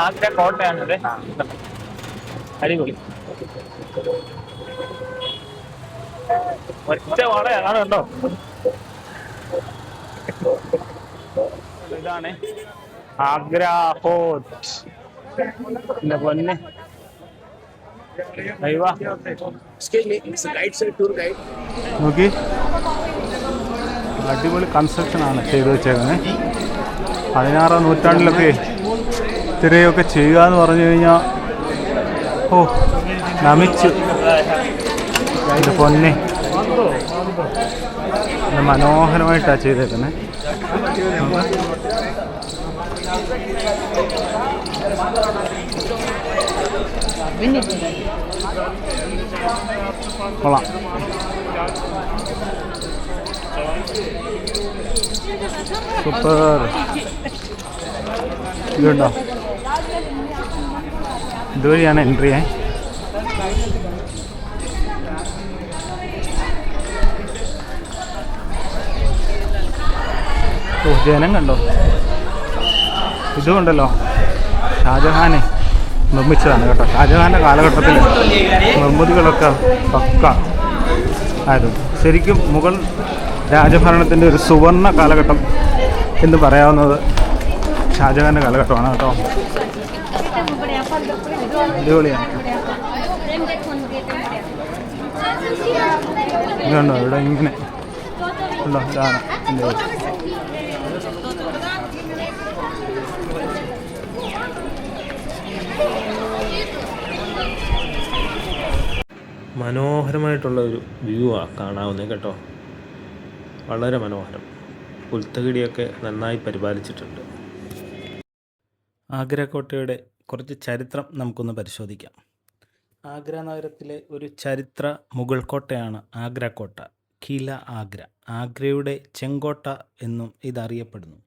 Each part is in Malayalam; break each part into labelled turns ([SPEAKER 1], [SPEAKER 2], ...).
[SPEAKER 1] ആദ്യത്തെ കോട്ടയാണത്. അടിപൊളി ഒറ്റ വളയാണ് കേട്ടോ. ഇതാണ് ആഗ്ര ഫോർട്ട്. എന്റെ പൊന്നെ നോക്കി, അടിപൊളി കൺസ്ട്രക്ഷനാണ് ചെയ്തു വെച്ചേക്കുന്നത്. 16ാം നൂറ്റാണ്ടിലൊക്കെ തിരയൊക്കെ ചെയ്യുക എന്ന് പറഞ്ഞു കഴിഞ്ഞാൽ നമിച്ചു. എൻ്റെ പൊന്നെ മനോഹരമായിട്ടാണ് ചെയ്തേക്കുന്നത്. കൊള്ളാം. സൂപ്പർ. ഇതുണ്ടോ, ഇതുവഴിയാണ് എൻട്രി. ജനം കണ്ടോ. ഇതുകൊണ്ടല്ലോ ഷാജഹാനെ നിർമ്മിച്ചതാണ് കേട്ടോ. ഷാജഹാൻ്റെ കാലഘട്ടത്തിൽ നിർമ്മിതികളൊക്കെ പക്ക ആയിരുന്നു. ശരിക്കും മുഗൾ രാജഭരണത്തിൻ്റെ ഒരു സുവർണ്ണ കാലഘട്ടം എന്ന് പറയാവുന്നത് ഷാജഹാൻ്റെ കാലഘട്ടമാണ് കേട്ടോ. അടിപൊളിയാണ്. ഇതുണ്ടോ ഇവിടെ ഇങ്ങനെ ഉണ്ടോ, ഇതാണ് എൻ്റെ
[SPEAKER 2] മനോഹരമായിട്ടുള്ള ഒരു വ്യൂ ആണ് കാണാവുന്നത് കേട്ടോ. വളരെ മനോഹരം. പുൽത്തകിടിയൊക്കെ നന്നായി പരിപാലിച്ചിട്ടുണ്ട്. ആഗ്ര കോട്ടയുടെ കുറച്ച് ചരിത്രം നമുക്കൊന്ന് പരിശോധിക്കാം. ആഗ്ര നഗരത്തിലെ ഒരു ചരിത്ര മുഗൾ കോട്ടയാണ് ആഗ്ര കോട്ട. കില ആഗ്ര, ആഗ്രയുടെ ചെങ്കോട്ട എന്നും ഇതറിയപ്പെടുന്നു.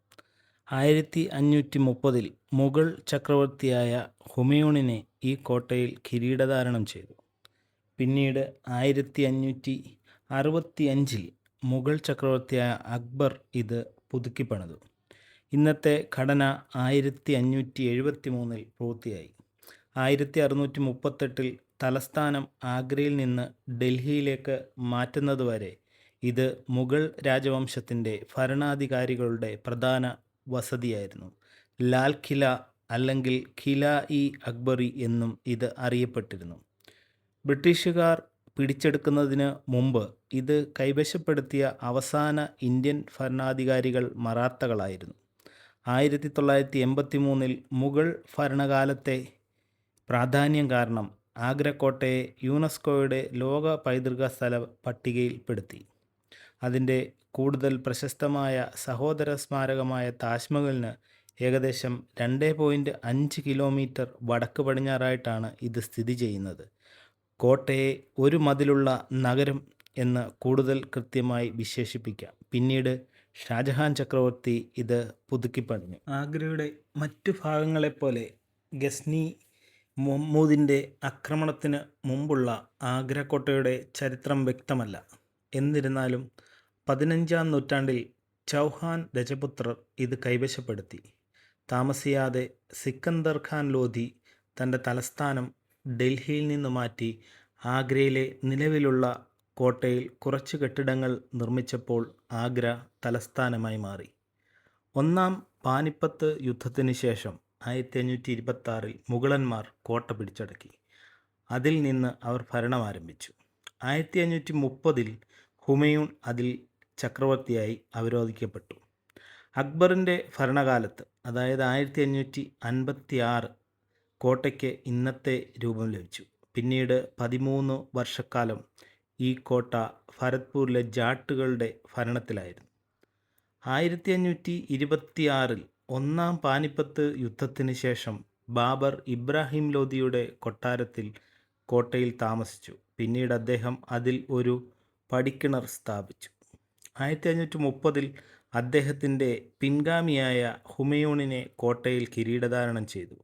[SPEAKER 2] 1530 മുഗൾ ചക്രവർത്തിയായ ഹുമയൂണിനെ ഈ കോട്ടയിൽ കിരീടധാരണം ചെയ്തു. പിന്നീട് 1565 മുഗൾ ചക്രവർത്തിയായ അക്ബർ ഇത് പുതുക്കിപ്പണിതു. ഇന്നത്തെ ഘടന 1573 പൂർത്തിയായി. 1638 തലസ്ഥാനം ആഗ്രയിൽ നിന്ന് ഡൽഹിയിലേക്ക് മാറ്റുന്നതുവരെ ഇത് മുഗൾ രാജവംശത്തിൻ്റെ ഭരണാധികാരികളുടെ പ്രധാന വസതിയായിരുന്നു. ലാൽ കില അല്ലെങ്കിൽ കില-ഇ അക്ബറി എന്നും ഇത് അറിയപ്പെട്ടിരുന്നു. ബ്രിട്ടീഷുകാർ പിടിച്ചെടുക്കുന്നതിന് മുമ്പ് ഇത് കൈവശപ്പെടുത്തിയ അവസാന ഇന്ത്യൻ ഭരണാധികാരികൾ മറാത്തകളായിരുന്നു. 1983 മുഗൾ ഭരണകാലത്തെ പ്രാധാന്യം കാരണം ആഗ്ര കോട്ടയെ യുനെസ്കോയുടെ ലോക പൈതൃക സ്ഥല പട്ടികയിൽപ്പെടുത്തി. അതിൻ്റെ കൂടുതൽ പ്രശസ്തമായ സഹോദര സ്മാരകമായ താജ്മഹലിന് ഏകദേശം 2.5 കിലോമീറ്റർ വടക്ക് പടിഞ്ഞാറായിട്ടാണ് ഇത് സ്ഥിതി ചെയ്യുന്നത്. കോട്ടയെ ഒരു മതിലുള്ള നഗരം എന്ന് കൂടുതൽ കൃത്യമായി വിശേഷിപ്പിക്കാം. പിന്നീട് ഷാജഹാൻ ചക്രവർത്തി ഇത് പുതുക്കിപ്പണിഞ്ഞു. ആഗ്രയുടെ മറ്റു ഭാഗങ്ങളെപ്പോലെ ഗസ്നി മുഹമ്മൂദിൻ്റെ ആക്രമണത്തിന് മുമ്പുള്ള ആഗ്ര കോട്ടയുടെ ചരിത്രം വ്യക്തമല്ല. എന്നിരുന്നാലും 15ാം നൂറ്റാണ്ടിൽ ചൗഹാൻ രജപുത്രർ ഇത് കൈവശപ്പെടുത്തി. താമസിയാതെ സിക്കന്ദർ ഖാൻ ലോധി തൻ്റെ തലസ്ഥാനം ഡൽഹിയിൽ നിന്ന് മാറ്റി ആഗ്രയിലെ നിലവിലുള്ള കോട്ടയിൽ കുറച്ച് കെട്ടിടങ്ങൾ നിർമ്മിച്ചപ്പോൾ ആഗ്ര തലസ്ഥാനമായി മാറി. ഒന്നാം പാനിപ്പത്ത് യുദ്ധത്തിന് ശേഷം 1526 മുഗളന്മാർ കോട്ട പിടിച്ചടക്കി. അതിൽ നിന്ന് അവർ ഭരണം ആരംഭിച്ചു. 1530 ഹുമയൂൺ അതിൽ ചക്രവർത്തിയായി അവരോധിക്കപ്പെട്ടു. അക്ബറിൻ്റെ ഭരണകാലത്ത്, അതായത് 1556 കോട്ടയ്ക്ക് ഇന്നത്തെ രൂപം ലഭിച്ചു. പിന്നീട് 13 വർഷക്കാലം ഈ കോട്ട ഭരത്പൂരിലെ ജാട്ടുകളുടെ ഭരണത്തിലായിരുന്നു. 1526 ഒന്നാം പാനിപ്പത്ത് യുദ്ധത്തിന് ശേഷം ബാബർ ഇബ്രാഹിം ലോധിയുടെ കൊട്ടാരത്തിൽ കോട്ടയിൽ താമസിച്ചു. പിന്നീട് അദ്ദേഹം അതിൽ ഒരു പടിക്കിണർ സ്ഥാപിച്ചു. 1530 അദ്ദേഹത്തിൻ്റെ പിൻഗാമിയായ ഹുമയൂണിനെ കോട്ടയിൽ കിരീടധാരണം ചെയ്തു.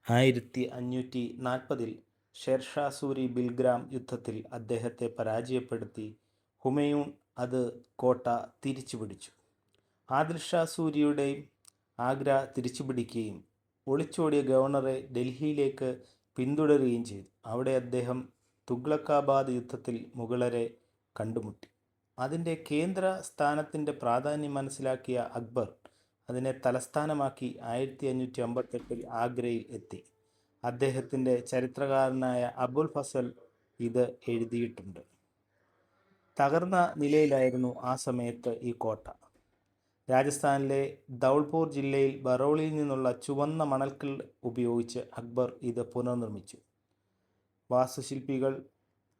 [SPEAKER 2] 1540 ഷേർഷാ സൂരി ബിൽഗ്രാം യുദ്ധത്തിൽ അദ്ദേഹത്തെ പരാജയപ്പെടുത്തി ഹുമയൂൺ അത് കോട്ട തിരിച്ചുപിടിച്ചു. ആദിൽ ഷാ സൂരിയുടെയും ആഗ്ര തിരിച്ചുപിടിക്കുകയും ഒളിച്ചോടിയ ഗവർണറെ ഡൽഹിയിലേക്ക് പിന്തുടരുകയും ചെയ്തു. അവിടെ അദ്ദേഹം തുഗ്ലക്കാബാദ് യുദ്ധത്തിൽ മുഗളരെ കണ്ടുമുട്ടി. അതിൻ്റെ കേന്ദ്ര സ്ഥാനത്തിൻ്റെ പ്രാധാന്യം മനസ്സിലാക്കിയ അക്ബർ അതിനെ തലസ്ഥാനമാക്കി 1558 ആഗ്രയിൽ എത്തി. അദ്ദേഹത്തിൻ്റെ ചരിത്രകാരനായ അബുൽ ഫസൽ ഇത് എഴുതിയിട്ടുണ്ട്. തകർന്ന നിലയിലായിരുന്നു ആ സമയത്ത് ഈ കോട്ട. രാജസ്ഥാനിലെ ധൗൾപൂർ ജില്ലയിൽ ബറോളിയിൽ നിന്നുള്ള ചുവന്ന മണൽക്കൽ ഉപയോഗിച്ച് അക്ബർ ഇത് പുനർനിർമ്മിച്ചു. വാസ്തുശില്പികൾ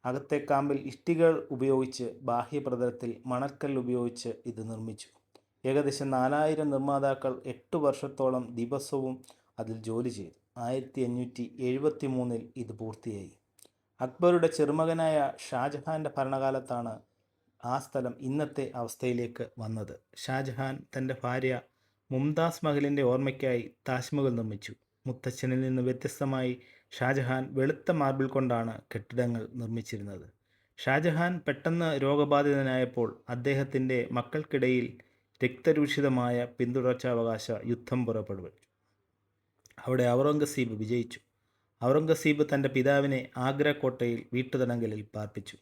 [SPEAKER 2] അകത്തേക്കാമ്പിൽ ഇഷ്ടികൾ ഉപയോഗിച്ച് ബാഹ്യപ്രതലത്തിൽ മണൽക്കൽ ഉപയോഗിച്ച് ഇത് നിർമ്മിച്ചു. ഏകദേശം 4000 നിർമ്മാതാക്കൾ 8 വർഷത്തോളം ദിവസവും അതിൽ ജോലി ചെയ്തു. 1573 ഇത് പൂർത്തിയായി. അക്ബറുടെ ചെറുമകനായ ഷാജഹാൻ്റെ ഭരണകാലത്താണ് ആ സ്ഥലം ഇന്നത്തെ അവസ്ഥയിലേക്ക് വന്നത്. ഷാജഹാൻ തൻ്റെ ഭാര്യ മുംതാസ് മഹലിൻ്റെ ഓർമ്മയ്ക്കായി താജ്മഹൽ നിർമ്മിച്ചു. മുത്തച്ഛനിൽ നിന്ന് വ്യത്യസ്തമായി ഷാജഹാൻ വെളുത്ത മാർബിൾ കൊണ്ടാണ് കെട്ടിടങ്ങൾ നിർമ്മിച്ചിരുന്നത്. ഷാജഹാൻ പെട്ടെന്ന് രോഗബാധിതനായപ്പോൾ അദ്ദേഹത്തിൻ്റെ മക്കൾക്കിടയിൽ രക്തരൂഷിതമായ പിന്തുടർച്ചാവകാശ യുദ്ധം പുറപ്പെടുവിച്ചു. അവിടെ ഔറംഗസീബ് വിജയിച്ചു. ഔറംഗസീബ് തൻ്റെ പിതാവിനെ ആഗ്ര കോട്ടയിൽ വീട്ടുതടങ്കലിൽ പാർപ്പിച്ചു.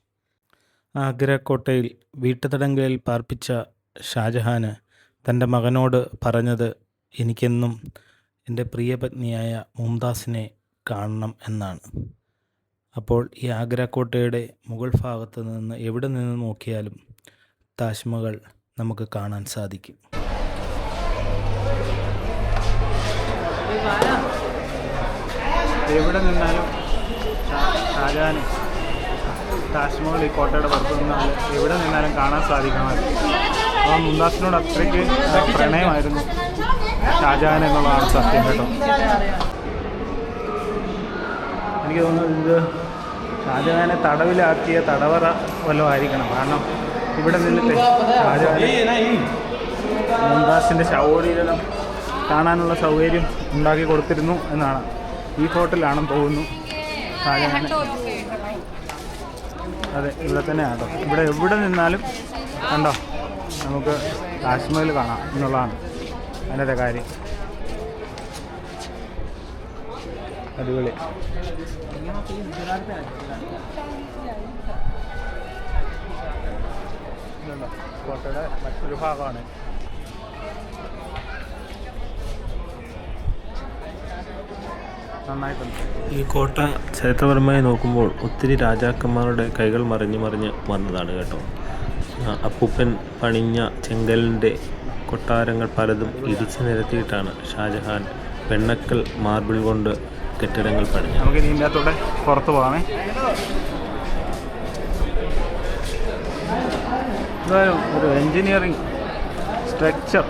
[SPEAKER 2] ആഗ്ര കോട്ടയിൽ വീട്ടുതടങ്കലിൽ പാർപ്പിച്ച ഷാജഹാന് തൻ്റെ മകനോട് പറഞ്ഞത് എനിക്കെന്നും എൻ്റെ പ്രിയപത്നിയായ മുംതാസിനെ കാണണം എന്നാണ്. അപ്പോൾ ഈ ആഗ്ര കോട്ടയുടെ മുകൾ ഭാഗത്ത് നിന്ന് എവിടെ നിന്ന് നോക്കിയാലും താജ്മഹൽ നമുക്ക് കാണാൻ സാധിക്കും.
[SPEAKER 1] എവിടെ നിന്നാലും ഷാജഹാൻ താജ്മഹൽ ഈ കോട്ടയുടെ പുറത്ത് നിന്നാൽ എവിടെ നിന്നാലും കാണാൻ സാധിക്കണമായിരുന്നു. അപ്പോൾ മുംതാസിനോട് അത്രയ്ക്ക് പ്രണയമായിരുന്നു ഷാജഹാൻ എന്നുള്ളതാണ് സത്യം കേട്ടോ. എനിക്ക് തോന്നുന്നത് ഇത് ഷാജഹാനെ തടവിലാക്കിയ തടവറ വല്ലതും ആയിരിക്കണം. കാരണം ഇവിടെ നിന്നിട്ട് ഷാജഹാൻ മുംതാസിൻ്റെ ശവോടീകരണം കാണാനുള്ള സൗകര്യം ഉണ്ടാക്കി കൊടുത്തിരുന്നു എന്നാണ്. ഈ ഹോട്ടലാണെന്ന് തോന്നുന്നു ഷാജഹാൻ. അതെ, ഇവിടെ തന്നെയാണ് കേട്ടോ. ഇവിടെ എവിടെ നിന്നാലും കണ്ടോ നമുക്ക് താജ്മഹൽ കാണാം എന്നുള്ളതാണ് അതിൻ്റെ കാര്യം. അടിപൊളി. കോട്ടയുടെ മറ്റൊരു ഭാഗമാണ്.
[SPEAKER 2] ഈ കോട്ട ചരിത്രപരമായി നോക്കുമ്പോൾ ഒത്തിരി രാജാക്കന്മാരുടെ കൈകൾ മറിഞ്ഞ് വന്നതാണ് കേട്ടോ. അപ്പൂപ്പൻ പണിഞ്ഞ ചെങ്കലിൻ്റെ കൊട്ടാരങ്ങൾ പലതും ഇടിച്ചു നിരത്തിയിട്ടാണ് ഷാജഹാൻ വെണ്ണക്കൽ മാർബിൾ കൊണ്ട് കെട്ടിടങ്ങൾ പണിഞ്ഞു.
[SPEAKER 1] നമുക്ക് ഇതിൻ്റെ അകത്തൂടെ പുറത്ത് പോകാമേ. എന്തായാലും ഒരു എൻജിനീയറിങ് സ്ട്രക്ചർ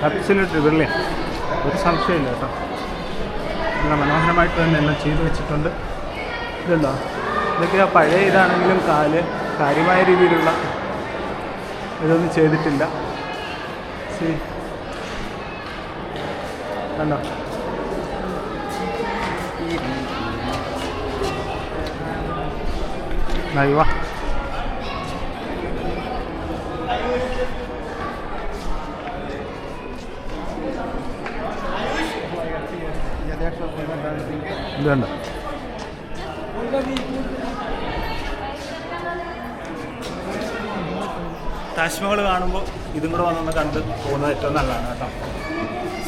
[SPEAKER 1] അബ്സല്യൂട്ട് ബ്രില്യൻ, ഒരു സംശയമില്ല കേട്ടോ. നല്ല മനോഹരമായിട്ട് തന്നെ എല്ലാം ചെയ്തു വെച്ചിട്ടുണ്ട്. ഇതുണ്ടോ, ഇതൊക്കെ ആ പഴയ ഇതാണെങ്കിലും കാര്യമായ രീതിയിലുള്ള ഇതൊന്നും ചെയ്തിട്ടില്ല. കണ്ടോ, നൈവ ഇതുണ്ട്. താജ്മഹൽ കാണുമ്പോൾ ഇതും കൂടെ വന്നൊന്ന് കണ്ട് പോകുന്നത് ഏറ്റവും നല്ലതാണ് കേട്ടോ.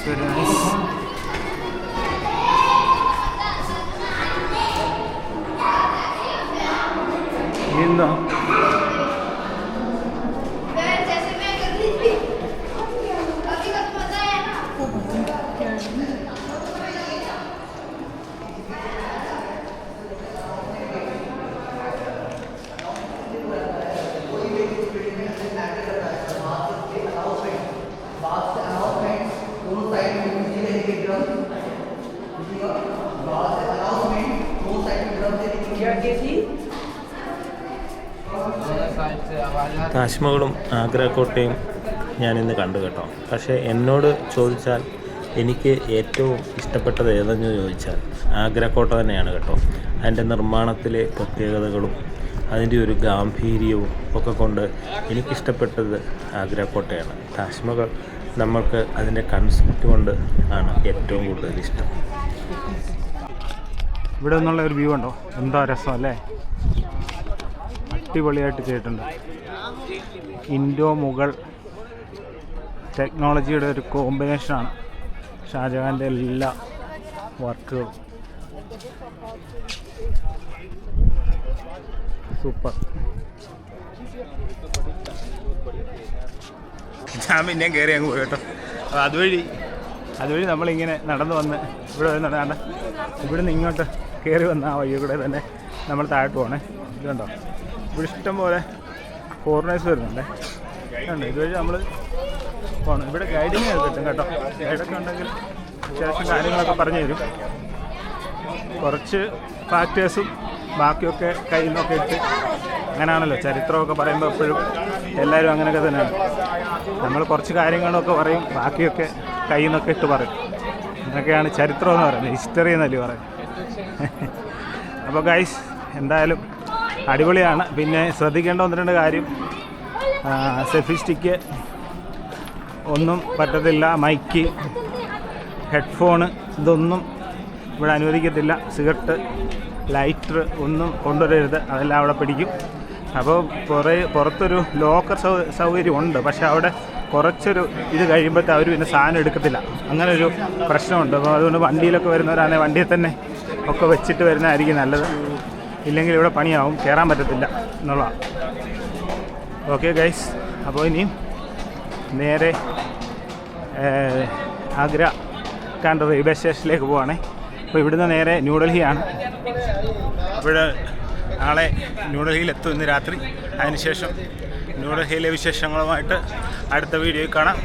[SPEAKER 1] Very nice. എന്താ
[SPEAKER 2] താജ്മഹലും ആഗ്ര കോട്ടയും ഞാനിന്ന് കണ്ടു കേട്ടോ. പക്ഷേ എന്നോട് ചോദിച്ചാൽ എനിക്ക് ഏറ്റവും ഇഷ്ടപ്പെട്ടത് ഏതെന്ന് ചോദിച്ചാൽ ആഗ്ര കോട്ട തന്നെയാണ് കേട്ടോ. അതിൻ്റെ നിർമ്മാണത്തിലെ പ്രത്യേകതകളും അതിൻ്റെ ഒരു ഗാംഭീര്യവും ഒക്കെ കൊണ്ട് എനിക്കിഷ്ടപ്പെട്ടത് ആഗ്ര കോട്ടയാണ്. താജ്മഹൽ നമ്മൾക്ക് അതിൻ്റെ കൺസെപ്റ്റ് കൊണ്ട് ആണ് ഏറ്റവും കൂടുതൽ ഇഷ്ടം.
[SPEAKER 1] ഇവിടെ നിന്നുള്ള ഒരു വ്യൂ ഉണ്ടോ, എന്താ രസം അല്ലേ, അടിപൊളിയായിട്ട് ചെയ്തിട്ടുണ്ട്. ഇൻഡോ മുഗൾ ടെക്നോളജിയുടെ ഒരു കോമ്പിനേഷനാണ് ഷാജഹാൻ്റെ എല്ലാ വർക്കുകളും. സൂപ്പർ. ഞാൻ പിന്നെയും കയറി അങ്ങ് പോയി കേട്ടോ. അതുവഴി നമ്മളിങ്ങനെ നടന്നു വന്ന് ഇവിടെ നടന്നാണ്ട് ഇവിടെ നിന്ന് ഇങ്ങോട്ട് കയറി വന്ന ആ വഴി കൂടെ തന്നെ നമ്മൾ താഴോട്ട് പോകണേ. ഇതുണ്ടോ, ഇവിടെ ഇഷ്ടം പോലെ ഫോറിനേഴ്സ് വരുന്നുണ്ടേ. ഉണ്ട്, ഇതുവഴി നമ്മൾ പോകണം. ഇവിടെ ഗൈഡിങ് കിട്ടും കേട്ടോ. ഗൈഡൊക്കെ ഉണ്ടെങ്കിൽ അത്യാവശ്യം കാര്യങ്ങളൊക്കെ പറഞ്ഞു തരും. കുറച്ച് ഫാക്ടേഴ്സും ബാക്കിയൊക്കെ കയ്യിൽ നിന്നൊക്കെ ഇട്ട്, അങ്ങനെയാണല്ലോ ചരിത്രമൊക്കെ പറയുമ്പോൾ എപ്പോഴും എല്ലാവരും അങ്ങനെയൊക്കെ തന്നെയാണ്. നമ്മൾ കുറച്ച് കാര്യങ്ങളൊക്കെ പറയും, ബാക്കിയൊക്കെ കയ്യിൽ നിന്നൊക്കെ ഇട്ട് പറയും. അങ്ങനെയൊക്കെയാണ് ചരിത്രം എന്ന് പറയുന്നത്, ഹിസ്റ്ററി എന്നല്ലേ പറയും. അപ്പോൾ ഗൈസ് എന്തായാലും അടിപൊളിയാണ്. പിന്നെ ശ്രദ്ധിക്കേണ്ട 1-2 കാര്യം, സെൽഫി സ്റ്റിക്ക് ഒന്നും പറ്റത്തില്ല, മൈക്ക്, ഹെഡ്ഫോണ് ഇതൊന്നും ഇവിടെ അനുവദിക്കത്തില്ല. സിഗരറ്റ്, ലൈറ്റർ ഒന്നും കൊണ്ടുവരരുത്, അതെല്ലാം അവിടെ പിടിക്കും. അപ്പോൾ പുറത്തൊരു ലോക്കർ സൗകര്യം ഉണ്ട്, പക്ഷെ അവിടെ കുറച്ചൊരു ഇത് കഴിയുമ്പോഴത്തെ അവർ പിന്നെ സാധനം എടുക്കത്തില്ല. അങ്ങനെ ഒരു പ്രശ്നമുണ്ട്. അപ്പോൾ അതുകൊണ്ട് വണ്ടിയിലൊക്കെ വരുന്നവരാണെങ്കിൽ വണ്ടിയിൽ തന്നെ ഒക്കെ വെച്ചിട്ട് വരുന്നതായിരിക്കും നല്ലത്. ഇല്ലെങ്കിൽ ഇവിടെ പണിയാവും, കയറാൻ പറ്റത്തില്ല എന്നുള്ളതാണ്. ഓക്കെ ഗൈസ്, അപ്പോൾ ഇനിയും നേരെ ആഗ്ര കാണ്ട റെയിൽവേ സ്റ്റേഷനിലേക്ക് പോവുകയാണേ. അപ്പോൾ ഇവിടുന്ന് നേരെ ന്യൂഡൽഹിയാണ്. അപ്പോൾ നാളെ ന്യൂഡൽഹിയിലെത്തും ഇന്ന് രാത്രി. അതിനുശേഷം ന്യൂഡൽഹിയിലെ വിശേഷങ്ങളുമായിട്ട് അടുത്ത വീഡിയോയിൽ കാണാം.